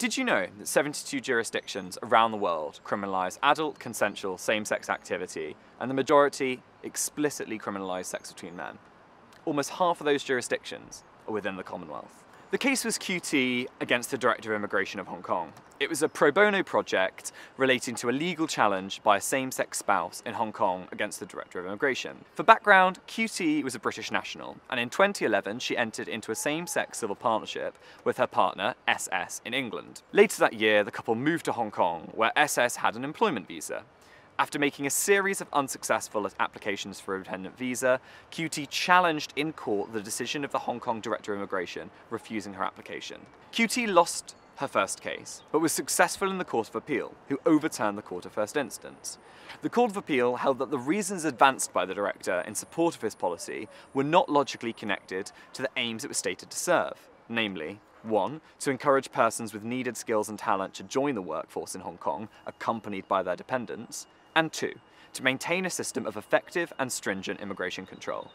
Did you know that 72 jurisdictions around the world criminalise adult, consensual, same-sex activity, and the majority explicitly criminalise sex between men? Almost half of those jurisdictions are within the Commonwealth. The case was QT against the Director of Immigration of Hong Kong. It was a pro bono project relating to a legal challenge by a same-sex spouse in Hong Kong against the Director of Immigration. For background, QT was a British national, and in 2011 she entered into a same-sex civil partnership with her partner, SS, in England. Later that year, the couple moved to Hong Kong, where SS had an employment visa. After making a series of unsuccessful applications for a dependent visa, QT challenged in court the decision of the Hong Kong Director of Immigration refusing her application. QT lost her first case, but was successful in the Court of Appeal, who overturned the Court of First Instance. The Court of Appeal held that the reasons advanced by the Director in support of his policy were not logically connected to the aims it was stated to serve, namely, 1. To encourage persons with needed skills and talent to join the workforce in Hong Kong, accompanied by their dependents, and 2. To maintain a system of effective and stringent immigration control.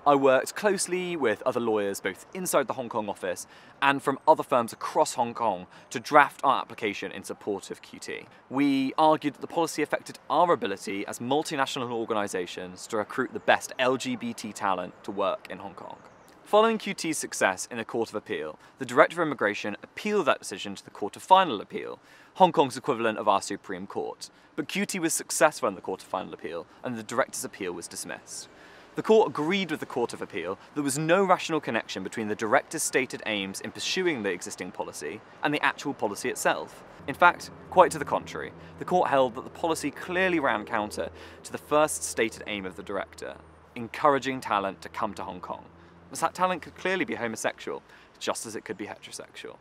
I worked closely with other lawyers both inside the Hong Kong office and from other firms across Hong Kong to draft our application in support of QT. We argued that the policy affected our ability as multinational organisations to recruit the best LGBT talent to work in Hong Kong. Following QT's success in the Court of Appeal, the Director of Immigration appealed that decision to the Court of Final Appeal, Hong Kong's equivalent of our Supreme Court. But QT was successful in the Court of Final Appeal, and the Director's appeal was dismissed. The Court agreed with the Court of Appeal that there was no rational connection between the Director's stated aims in pursuing the existing policy and the actual policy itself. In fact, quite to the contrary, the Court held that the policy clearly ran counter to the first stated aim of the Director, encouraging talent to come to Hong Kong. As that talent could clearly be homosexual, just as it could be heterosexual.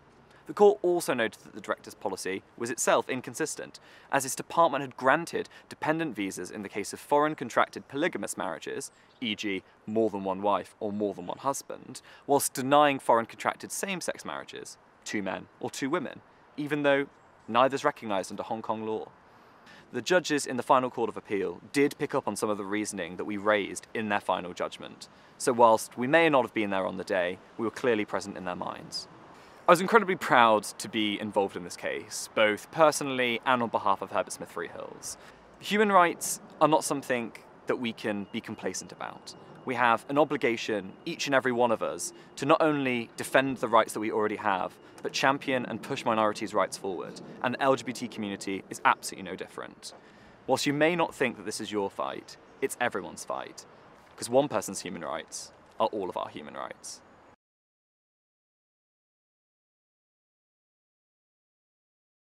The Court also noted that the Director's policy was itself inconsistent, as his department had granted dependent visas in the case of foreign contracted polygamous marriages, e.g. more than one wife or more than one husband, whilst denying foreign contracted same-sex marriages, 2 men or 2 women, even though neither is recognised under Hong Kong law. The judges in the final Court of Appeal did pick up on some of the reasoning that we raised in their final judgment, so whilst we may not have been there on the day, we were clearly present in their minds. I was incredibly proud to be involved in this case, both personally and on behalf of Herbert Smith Freehills. Human rights are not something that we can be complacent about. We have an obligation, each and every one of us, to not only defend the rights that we already have, but champion and push minorities' rights forward, and the LGBT community is absolutely no different. Whilst you may not think that this is your fight, it's everyone's fight, because one person's human rights are all of our human rights.